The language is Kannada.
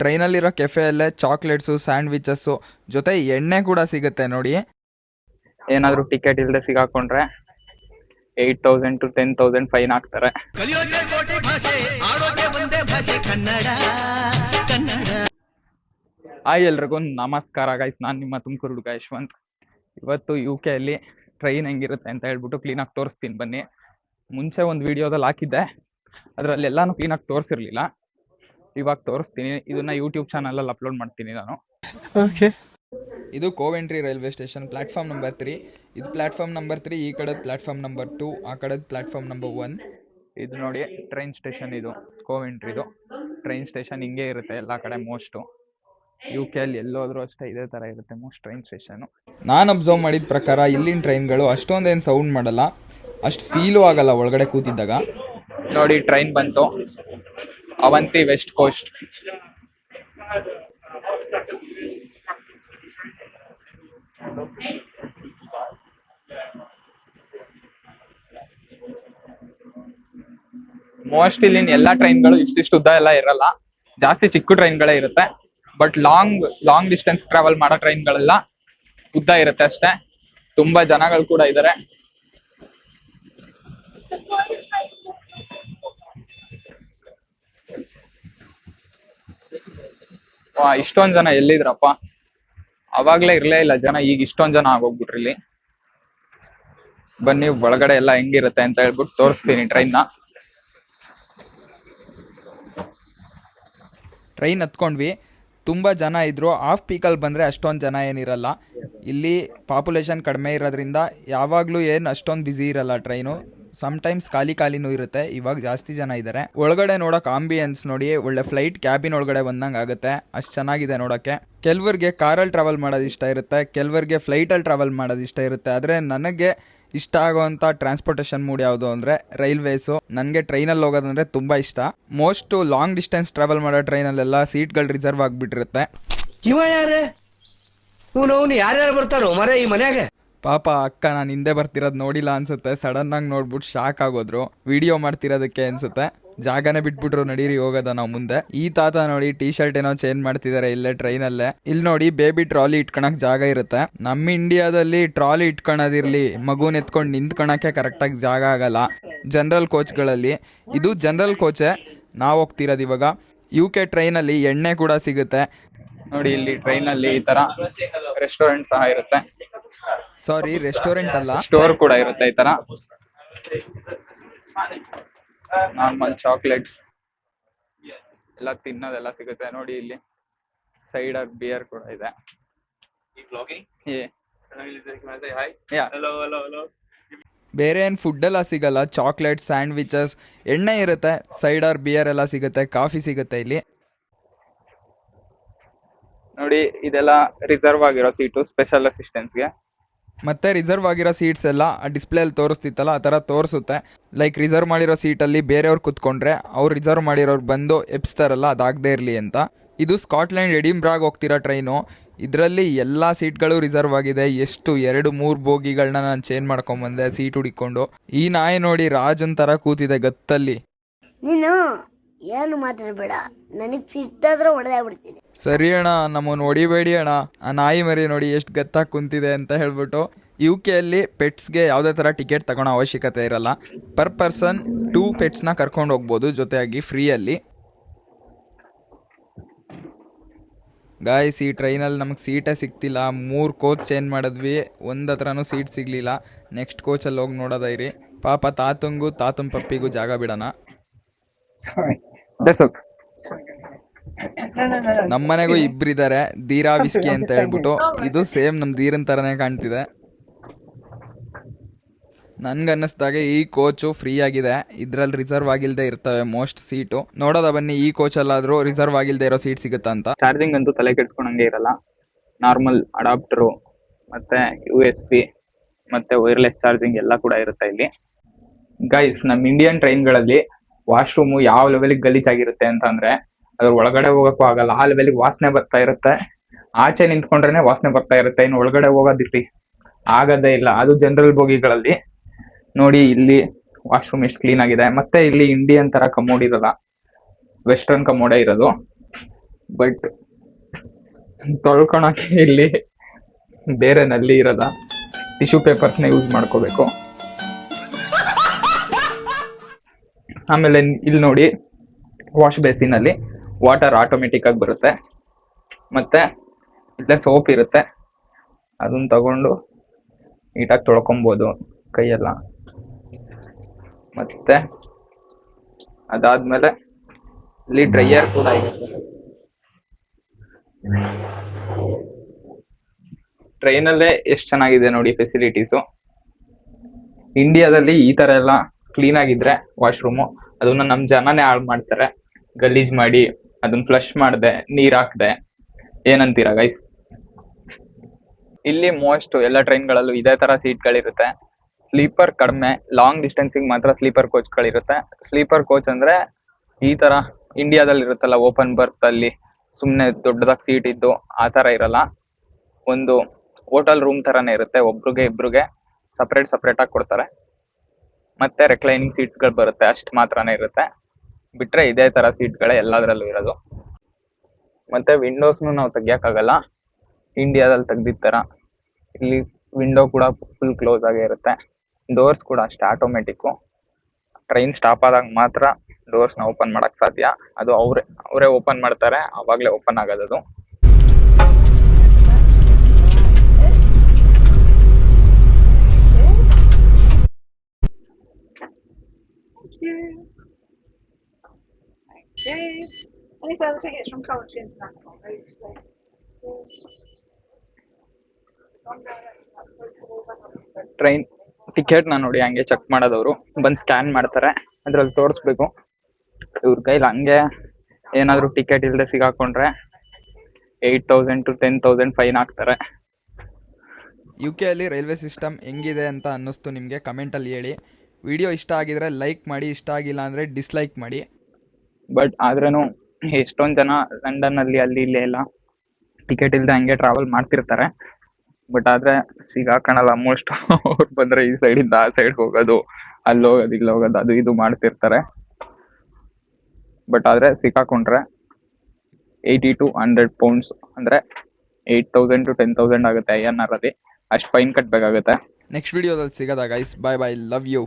ಟ್ರೈನಲ್ಲಿರೋ ಕೆಫೆಯಲ್ಲೇ ಚಾಕ್ಲೇಟ್ಸು ಸ್ಯಾಂಡ್ವಿಚಸ್ಸು ಜೊತೆ ಎಣ್ಣೆ ಕೂಡ ಸಿಗುತ್ತೆ ನೋಡಿ. ಏನಾದರೂ ಟಿಕೆಟ್ ಇಲ್ಲದೆ ಸಿಗಾಕೊಂಡ್ರೆ 8,000 to 10,000 ಫೈನ್ ಹಾಕ್ತಾರೆ. ಹಾಯ್ ಎಲ್ರಿಗೂ ನಮಸ್ಕಾರ ಗೈಸ್, ನಾನು ನಿಮ್ಮ ತುಮಕೂರು ಹುಡುಗ ಯಶವಂತ್. ಇವತ್ತು UK ಅಲ್ಲಿ ಟ್ರೈನ್ ಹೆಂಗಿರುತ್ತೆ ಅಂತ ಹೇಳ್ಬಿಟ್ಟು ಕ್ಲೀನಾಗಿ ತೋರಿಸ್ತೀನಿ ಬನ್ನಿ. ಮುಂಚೆ ಒಂದು ವಿಡಿಯೋದಲ್ಲಿ ಹಾಕಿದ್ದೆ, ಅದರಲ್ಲಿ ಎಲ್ಲಾನು ಕ್ಲೀನಾಗಿ ತೋರಿಸಿರ್ಲಿಲ್ಲ. ಇವಾಗ ತೋರಿಸ್ತೀನಿ. ಇದನ್ನ ಯೂಟ್ಯೂಬ್ ಚಾನಲಲ್ಲಿ ಅಪ್ಲೋಡ್ ಮಾಡ್ತೀನಿ ನಾನು. ಇದು Coventry railway station, platform number 3. ಇದು ಪ್ಲಾಟ್ಫಾರ್ಮ್ ನಂಬರ್ 3, ಈ ಕಡೆ ಪ್ಲಾಟ್ಫಾರ್ಮ್ ನಂಬರ್ 2, ಆ ಕಡೆ ಪ್ಲಾಟ್ಫಾರ್ಮ್ ನಂಬರ್ 1. ಇದು ನೋಡಿ ಟ್ರೈನ್ ಸ್ಟೇಷನ್, ಇದು ಕೋವೆಂಟ್ರಿದು ಟ್ರೈನ್ ಸ್ಟೇಷನ್. ಹಿಂಗೆ ಇರುತ್ತೆ ಎಲ್ಲ ಕಡೆ ಮೋಸ್ಟು. UK ಅಲ್ಲಿ ಎಲ್ಲೋದ್ರೂ ಅಷ್ಟೇ ಇದೇ ಥರ ಇರುತ್ತೆ ಮೋಸ್ಟ್ ಟ್ರೈನ್ ಸ್ಟೇಷನು. ನಾನು ಅಬ್ಸರ್ವ್ ಮಾಡಿದ ಪ್ರಕಾರ ಇಲ್ಲಿನ ಟ್ರೈನ್ಗಳು ಅಷ್ಟೊಂದೇನು ಸೌಂಡ್ ಮಾಡಲ್ಲ, ಅಷ್ಟು ಫೀಲು ಆಗಲ್ಲ ಒಳಗಡೆ ಕೂತಿದ್ದಾಗ. ನೋಡಿ ಟ್ರೈನ್ ಬಂತು, ಅವಂತಿ ವೆಸ್ಟ್ ಕೋಸ್ಟ್. ಮೋಸ್ಟ್ ಇಲ್ಲಿನ ಎಲ್ಲ ಟ್ರೈನ್ಗಳು ಇಷ್ಟಿಷ್ಟು ಉದ್ದ ಎಲ್ಲ ಇರಲ್ಲ, ಜಾಸ್ತಿ ಚಿಕ್ಕ ಟ್ರೈನ್ಗಳೇ ಇರುತ್ತೆ. ಬಟ್ ಲಾಂಗ್ ಡಿಸ್ಟೆನ್ಸ್ ಟ್ರಾವೆಲ್ ಮಾಡೋ ಟ್ರೈನ್ಗಳೆಲ್ಲ ಉದ್ದ ಇರುತ್ತೆ ಅಷ್ಟೇ. ತುಂಬಾ ಜನಗಳು ಕೂಡ ಇದ್ದಾರೆ. ಇಷ್ಟೊಂದ್ ಜನ ಎಲ್ಲಿದ್ರಪ್ಪ, ಅವಾಗ್ಲೇ ಇರ್ಲೇ ಇಲ್ಲ ಜನ, ಈಗ ಇಷ್ಟೊಂದ್ ಜನ ಆಗೋಗ್ಬಿಟ್ರಿ ಇಲ್ಲಿ. ಬನ್ನಿ ಒಳಗಡೆ ಎಲ್ಲ ಹೆಂಗಿರುತ್ತೆ ಅಂತ ಹೇಳ್ಬಿಟ್ಟು ತೋರಿಸ್ತೀನಿ ಟ್ರೈನ್ ಹತ್ಕೊಂಡ್ವಿ. ತುಂಬ ಜನ ಇದ್ರು. ಆಫ್ ಪೀಕಲ್ಲಿ ಬಂದರೆ ಅಷ್ಟೊಂದು ಜನ ಏನಿರಲ್ಲ. ಇಲ್ಲಿ ಪಾಪ್ಯುಲೇಷನ್ ಕಡಿಮೆ ಇರೋದ್ರಿಂದ ಯಾವಾಗಲೂ ಏನು ಅಷ್ಟೊಂದು ಬ್ಯುಸಿ ಇರಲ್ಲ ಟ್ರೈನು. ಸಮ್ಟೈಮ್ಸ್ ಖಾಲಿನೂ ಇರುತ್ತೆ. ಇವಾಗ ಜಾಸ್ತಿ ಜನ ಇದ್ದಾರೆ. ಒಳಗಡೆ ನೋಡೋಕೆ ಆಂಬಿಯನ್ಸ್ ನೋಡಿ, ಒಳ್ಳೆ ಫ್ಲೈಟ್ ಕ್ಯಾಬಿನ್ ಒಳಗಡೆ ಬಂದಂಗೆ ಆಗುತ್ತೆ, ಅಷ್ಟು ಚೆನ್ನಾಗಿದೆ ನೋಡೋಕ್ಕೆ. ಕೆಲವ್ರಿಗೆ ಕಾರಲ್ಲಿ ಟ್ರಾವೆಲ್ ಮಾಡೋದು ಇಷ್ಟ ಇರುತ್ತೆ, ಕೆಲವ್ರಿಗೆ ಫ್ಲೈಟಲ್ಲಿ ಟ್ರಾವೆಲ್ ಮಾಡೋದು ಇಷ್ಟ ಇರುತ್ತೆ. ಆದರೆ ನನಗೆ ಇಷ್ಟ ಆಗೋವಂಥ ಟ್ರಾನ್ಸ್ಪೋರ್ಟೇಷನ್ ಮೂಡ್ ಯಾವುದು ಅಂದರೆ ರೈಲ್ವೇಸು. ನನಗೆ ಟ್ರೈನಲ್ಲಿ ಹೋಗೋದಂದರೆ ತುಂಬ ಇಷ್ಟ. ಮೋಸ್ಟು ಲಾಂಗ್ ಡಿಸ್ಟೆನ್ಸ್ ಟ್ರಾವೆಲ್ ಮಾಡೋ ಟ್ರೈನಲ್ಲೆಲ್ಲ ಸೀಟ್ಗಳು ರಿಸರ್ವ್ ಆಗಿಬಿಟ್ಟಿರುತ್ತೆ. ಯಾರ್ಯಾರು ಬರ್ತಾರೋ ಮರೆ ಈ ಮನೆಯಾಗೆ. ಪಾಪ ಅಕ್ಕ ನಾನು ಹಿಂದೆ ಬರ್ತಿರೋದು ನೋಡಿಲ್ಲ ಅನ್ಸುತ್ತೆ, ಸಡನ್ ಆಗಿ ನೋಡ್ಬಿಟ್ಟು ಶಾಕ್ ಆಗೋದ್ರು. ವಿಡಿಯೋ ಮಾಡ್ತಿರೋದಕ್ಕೆ ಅನ್ಸುತ್ತೆ. ಜಾಗನೇ ಬಿಟ್ಬಿಟ್ರು, ನಡೀರಿ ಹೋಗೋದ ನಾವು ಮುಂದೆ. ಈ ತಾತ ನೋಡಿ ಟೀ ಶರ್ಟ್ ಏನೋ ಚೇಂಜ್ ಮಾಡ್ತಿದ್ದಾರೆ ಇಲ್ಲೇ ಟ್ರೈನಲ್ಲೇ. ಇಲ್ಲಿ ನೋಡಿ ಬೇಬಿ ಟ್ರಾಲಿ ಇಟ್ಕೊಳಕ್ ಜಾಗ ಇರುತ್ತೆ. ನಮ್ಮ ಇಂಡಿಯಾದಲ್ಲಿ ಟ್ರಾಲಿ ಇಟ್ಕೊಳೋದಿರ್ಲಿ, ಮಗುನ್ ಎತ್ಕೊಂಡು ನಿಂತ್ಕೊಳಕ್ಕೆ ಕರೆಕ್ಟಾಗಿ ಜಾಗ ಆಗಲ್ಲ ಜನರಲ್ ಕೋಚ್ಗಳಲ್ಲಿ. ಇದು ಜನರಲ್ ಕೋಚೆ ನಾವು ಹೋಗ್ತಿರೋದು ಇವಾಗ. UK ಟ್ರೈನಲ್ಲಿ ಎಣ್ಣೆ ಕೂಡ ಸಿಗುತ್ತೆ ನೋಡಿ. ಇಲ್ಲಿ ಟ್ರೈನ್ ಅಲ್ಲಿ ಈ ತರ ರೆಸ್ಟೋರೆಂಟ್ ಸಹ ಇರುತ್ತೆ. ಸಾರಿ, ರೆಸ್ಟೋರೆಂಟ್ ಅಲ್ಲ, ಸ್ಟೋರ್ ಕೂಡ ಇರುತ್ತೆ. ಈ ತರ ನಾರ್ಮಲ್ ಚಾಕ್ಲೇಟ್ಸ್ ಎಲ್ಲ ತಿನ್ನೋದೆಲ್ಲ ಸಿಗುತ್ತೆ ನೋಡಿ. ಇಲ್ಲಿ ಸೈಡರ್ ಬಿಯರ್ ಕೂಡ ಇದೆ. ಬೇರೆ ಏನು ಫುಡ್ ಎಲ್ಲ ಸಿಗಲ್ಲ. ಚಾಕ್ಲೇಟ್, ಸ್ಯಾಂಡ್ವಿಚಸ್, ಎಣ್ಣೆ ಇರುತ್ತೆ, ಸೈಡರ್ ಬಿಯರ್ ಎಲ್ಲ ಸಿಗುತ್ತೆ, ಕಾಫಿ ಸಿಗುತ್ತೆ ಇಲ್ಲಿ ನೋಡಿ. ಇದೆಲ್ಲ ರಿಸರ್ವ್ ಆಗಿರೋ ಸೀಟು ಸ್ಪೆಷಲ್ ಅಸಿಸ್ಟೆನ್ಸ್ಗೆ. ಮತ್ತೆ ರಿಸರ್ವ್ ಆಗಿರೋ ಸೀಟ್ಸ್ ಎಲ್ಲ ಡಿಸ್ಪ್ಲೇಲಿ ತೋರಿಸ್ತಿತ್ತಲ್ಲ, ಆ ಥರ ತೋರಿಸುತ್ತೆ. ಲೈಕ್ ರಿಸರ್ವ್ ಮಾಡಿರೋ ಸೀಟಲ್ಲಿ ಬೇರೆಯವ್ರು ಕುತ್ಕೊಂಡ್ರೆ ಅವ್ರು ರಿಸರ್ವ್ ಮಾಡಿರೋರು ಬಂದು ಎಬ್ಸ್ತಾರಲ್ಲ, ಅದಾಗದೇ ಇರಲಿ ಅಂತ. ಇದು ಸ್ಕಾಟ್ಲೆಂಡ್ ಎಡಿನ್ಬ್ರಾಗ್ ಹೋಗ್ತಿರೋ ಟ್ರೈನು. ಇದರಲ್ಲಿ ಎಲ್ಲ ಸೀಟ್ಗಳು ರಿಸರ್ವ್ ಆಗಿದೆ. ಎಷ್ಟು 2-3 ಬೋಗಿಗಳನ್ನ ನಾನು ಚೇಂಜ್ ಮಾಡ್ಕೊಂಬಂದೆ ಸೀಟ್ ಹುಡಿಕೊಂಡು. ಈ ನಾಯಿ ನೋಡಿ ರಾಜನ್ ಥರ ಕೂತಿದೆ ಗತ್ತಲ್ಲಿ. ನೀನು ಏನು ಮಾತಾಡಬೇಡ, ನನಗೆ ಸಿಟ್ಟಾದ್ರೆ ಹೊಡೆದಾಗ್ಬಿಡ್ತೀನಿ. ಸರಿ ಅಣ್ಣ, ನಮ್ಮನ್ನು ಹೊಡಿಬೇಡಿ ಅಣ್ಣ. ಆ ನಾಯಿ ಮರಿ ನೋಡಿ ಎಷ್ಟು ಗತ್ತಾಗಿ ಕುಂತಿದೆ ಅಂತ ಹೇಳ್ಬಿಟ್ಟು. UK ಅಲ್ಲಿ ಪೆಟ್ಸ್ಗೆ ಯಾವುದೇ ಥರ ಟಿಕೆಟ್ ತಗೊಳ್ಳೋ ಅವಶ್ಯಕತೆ ಇರಲ್ಲ. ಪರ್ ಪರ್ಸನ್ 2 ಪೆಟ್ಸ್ನ ಕರ್ಕೊಂಡು ಹೋಗ್ಬೋದು ಜೊತೆಯಾಗಿ ಫ್ರೀಯಲ್ಲಿ. ಗಾಯ್ಸ್, ಈ ಟ್ರೈನಲ್ಲಿ ನಮಗೆ ಸೀಟೇ ಸಿಗ್ತಿಲ್ಲ. 3 ಕೋಚ್ ಚೇಂಜ್ ಮಾಡಿದ್ವಿ, ಒಂದು ಹತ್ರನೂ ಸೀಟ್ ಸಿಗಲಿಲ್ಲ. ನೆಕ್ಸ್ಟ್ ಕೋಚಲ್ಲಿ ಹೋಗಿ ನೋಡೋದ ಇರಿ. ಪಾಪ ತಾತನ ಪಪ್ಪಿಗೂ ಜಾಗ ಬಿಡೋಣ. ನಮ್ಮನೆಗೂ ಇಬ್ಬರಿದ್ದಾರೆ, ಧೀರಾ ವಿಸ್ಕಿ ಅಂತ ಹೇಳ್ಬಿಟ್ಟು. ಇದು ಸೇಮ್ ನಮ್ ಧೀರನ್ ತರನೇ ಕಾಣ್ತಿದೆ. ನನ್ಗನ್ನಿಸ್ದಾಗೆ ಈ ಕೋಚು ಫ್ರೀ ಆಗಿದೆ. ಇದ್ರಲ್ಲಿ ರಿಸರ್ವ್ ಆಗಿಲ್ದೇ ಇರ್ತವೆ ಮೋಸ್ಟ್ ಸೀಟು. ನೋಡೋದ ಬನ್ನಿ ಈ ಕೋಚಲ್ಲಾದ್ರೂ ರಿಸರ್ವ್ ಆಗಿಲ್ದೇ ಇರೋ ಸೀಟ್ ಸಿಗುತ್ತಾ ಅಂತ. ಚಾರ್ಜಿಂಗ್ ಅಂತೂ ತಲೆ ಕೆಡ್ಸ್ಕೊಂಡಂಗೆ ಇರಲ್ಲ. ನಾರ್ಮಲ್ ಅಡಾಪ್ಟರು ಮತ್ತೆ USB ಮತ್ತೆ ವೈರ್ಲೆಸ್ ಚಾರ್ಜಿಂಗ್ ಎಲ್ಲ ಕೂಡ ಇರುತ್ತೆ ಇಲ್ಲಿ. ಗೈಸ್, ನಮ್ಮ ಇಂಡಿಯನ್ ಟ್ರೈನ್ಗಳಲ್ಲಿ ವಾಶ್ರೂಮು ಯಾವ ಲೆವೆಲ್ಗೆ ಗಲೀಜಾಗಿರುತ್ತೆ ಅಂತ ಅಂದ್ರೆ ಅದ್ರ ಒಳಗಡೆ ಹೋಗಕ್ಕೂ ಆಗಲ್ಲ. ಆ ಲೆವೆಲ್ಗೆ ವಾಸನೆ ಬರ್ತಾ ಇರುತ್ತೆ. ಆಚೆ ನಿಂತ್ಕೊಂಡ್ರೇನೆ ವಾಸನೆ ಬರ್ತಾ ಇರುತ್ತೆ, ಇನ್ನು ಒಳಗಡೆ ಹೋಗೋದಿರ್ಲಿ ಆಗದೇ ಇಲ್ಲ. ಅದು ಜನರಲ್ ಬೋಗಿಗಳಲ್ಲಿ ನೋಡಿ. ಇಲ್ಲಿ ವಾಶ್ರೂಮ್ ಎಷ್ಟು ಕ್ಲೀನ್ ಆಗಿದೆ. ಮತ್ತೆ ಇಲ್ಲಿ ಇಂಡಿಯನ್ ತರ ಕಮೋಡ್ ಇರಲ್ಲ, ವೆಸ್ಟರ್ನ್ ಕಮೋಡೇ ಇರೋದು. ಬಟ್ ತೊಳ್ಕೊಳಕ್ಕೆ ಇಲ್ಲಿ ಬೇರೆ ನಲ್ಲಿ ಇರಲ್ಲ, ಟಿಶ್ಯೂ ಪೇಪರ್ಸ್ನ ಯೂಸ್ ಮಾಡ್ಕೋಬೇಕು. ಆಮೇಲೆ ಇಲ್ಲಿ ನೋಡಿ, ವಾಶ್ ಬೇಸಿನಲ್ಲಿ ವಾಟರ್ ಆಟೋಮೆಟಿಕ್ ಆಗಿ ಬರುತ್ತೆ, ಮತ್ತೆ ಇಲ್ಲೇ ಸೋಪ್ ಇರುತ್ತೆ, ಅದನ್ನ ತಗೊಂಡು ನೀಟಾಗಿ ತೊಳ್ಕೊಬೋದು ಕೈಯೆಲ್ಲ. ಮತ್ತೆ ಅದಾದ್ಮೇಲೆ ಇಲ್ಲಿ ಡ್ರೈಯರ್ ಕೂಡ ಇರುತ್ತೆ. ಟ್ರೈನಲ್ಲೇ ಎಷ್ಟು ಚೆನ್ನಾಗಿದೆ ನೋಡಿ ಫೆಸಿಲಿಟೀಸು. ಇಂಡಿಯಾದಲ್ಲಿ ಈ ತರ ಎಲ್ಲ ಕ್ಲೀನ್ ಆಗಿದ್ರೆ ವಾಶ್ರೂಮು, ಅದನ್ನ ನಮ್ ಜನನೇ ಹಾಳು ಮಾಡ್ತಾರೆ, ಗಲೀಜ್ ಮಾಡಿ ಅದನ್ನ ಫ್ಲಶ್ ಮಾಡ್ದೆ, ನೀರ್ ಹಾಕ್ದೆ. ಏನಂತೀರಾ ಗೈಸ್? ಇಲ್ಲಿ ಮೋಸ್ಟ್ ಎಲ್ಲ ಟ್ರೈನ್ಗಳಲ್ಲೂ ಇದೇ ತರ ಸೀಟ್ಗಳಿರುತ್ತೆ. ಸ್ಲೀಪರ್ ಕಡಿಮೆ, ಲಾಂಗ್ ಡಿಸ್ಟೆನ್ಸಿಗೆ ಮಾತ್ರ ಸ್ಲೀಪರ್ ಕೋಚ್ಗಳಿರುತ್ತೆ. ಸ್ಲೀಪರ್ ಕೋಚ್ ಅಂದ್ರೆ ಈ ತರ ಇಂಡಿಯಾದಲ್ಲಿ ಇರುತ್ತಲ್ಲ, ಓಪನ್ ಬರ್ತ್ ಅಲ್ಲಿ ಸುಮ್ನೆ ದೊಡ್ಡದಾಗಿ ಸೀಟ್ ಇದ್ದು ಆ ತರ ಇರಲ್ಲ. ಒಂದು ಹೋಟೆಲ್ ರೂಮ್ ತರಾನೇ ಇರುತ್ತೆ, ಒಬ್ರಿಗೆ ಇಬ್ರಿಗೆ ಸಪ್ರೇಟ್ ಆಗಿ ಕೊಡ್ತಾರೆ. ಮತ್ತೆ ರೆಕ್ಲೈನಿಂಗ್ ಸೀಟ್ಸ್ಗಳು ಬರುತ್ತೆ, ಅಷ್ಟು ಮಾತ್ರನೇ ಇರುತ್ತೆ. ಬಿಟ್ರೆ ಇದೇ ತರ ಸೀಟ್ಗಳೇ ಎಲ್ಲದರಲ್ಲೂ ಇರೋದು. ಮತ್ತೆ ವಿಂಡೋಸ್ನು ನಾವು ತೆಗಿಯಕ್ಕಾಗಲ್ಲ ಇಂಡಿಯಾದಲ್ಲಿ ತೆಗ್ದಿದ್ ತರ. ಇಲ್ಲಿ ವಿಂಡೋ ಕೂಡ ಫುಲ್ ಕ್ಲೋಸ್ ಆಗೇ ಇರುತ್ತೆ. ಡೋರ್ಸ್ ಕೂಡ ಅಷ್ಟೇ ಆಟೋಮೆಟಿಕ್. ಟ್ರೈನ್ ಸ್ಟಾಪ್ ಆದಾಗ ಮಾತ್ರ ಡೋರ್ಸ್ ನ ಓಪನ್ ಮಾಡಕ್ ಸಾಧ್ಯ, ಅದು ಅವರೇ ಓಪನ್ ಮಾಡ್ತಾರೆ, ಅವಾಗ್ಲೇ ಓಪನ್ ಆಗೋದದು. Any further tickets from Coventry International? Train ticket ನ ನೋಡಿ ಹಂಗೆ ಚೆಕ್ ಮಾಡೋದವ್ರು ಬಂದ್ ಸ್ಕ್ಯಾನ್ ಮಾಡ್ತಾರೆ, ಅದ್ರಲ್ಲಿ ತೋರಿಸ್ಬೇಕು. ಇವ್ರ ಕೈಲಿ ಹಂಗೆ ಏನಾದ್ರು ಟಿಕೆಟ್ ಇಲ್ಲದೆ ಸಿಗಾಕೊಂಡ್ರೆ 8,000 to 10,000 ಫೈನ್ ಹಾಕ್ತಾರೆ. UK ಅಲ್ಲಿ ರೈಲ್ವೆ ಸಿಸ್ಟಮ್ ಹೆಂಗಿದೆ ಅಂತ ಅನ್ನಿಸ್ತು ನಿಮಗೆ ಕಮೆಂಟಲ್ಲಿ ಹೇಳಿ. ವಿಡಿಯೋ ಇಷ್ಟ ಆಗಿದ್ರೆ ಲೈಕ್ ಮಾಡಿ, ಇಷ್ಟ ಆಗಿಲ್ಲ ಅಂದರೆ ಡಿಸ್ಲೈಕ್ ಮಾಡಿ. ಬಟ್ ಆದ್ರೂ ಎಷ್ಟೊಂದು ಜನ ಲಂಡನ್ ಅಲ್ಲಿ ಅಲ್ಲಿ ಇಲ್ಲಿ ಎಲ್ಲ ಟಿಕೆಟ್ ಇಲ್ಲದೆ ಹಂಗೆ ಟ್ರಾವೆಲ್ ಮಾಡ್ತಿರ್ತಾರೆ. ಬಟ್ ಆದ್ರೆ ಸಿಗಾಕಣಲ್ಲ ಮೋಸ್ಟ್. ಅವ್ರು ಬಂದ್ರೆ ಈ ಸೈಡಿಂದ ಆ ಸೈಡ್ ಹೋಗೋದು, ಅಲ್ಲಿ ಹೋಗೋದು, ಇಲ್ಲಿ ಹೋಗೋದು, ಅದು ಇದು ಮಾಡ್ತಿರ್ತಾರೆ. ಬಟ್ ಆದ್ರೆ ಸಿಕ್ಕಾಕೊಂಡ್ರೆ 80 to 100 pounds ಅಂದ್ರೆ 8,000 to 10,000 ಆಗುತ್ತೆ INR ಅಲ್ಲಿ. ಅಷ್ಟು ಫೈನ್ ಕಟ್ಬೇಕಾಗುತ್ತೆ. ನೆಕ್ಸ್ಟ್ ವಿಡಿಯೋದಲ್ಲಿ ಸಿಗೋದಾ guys. Bye bye, love you.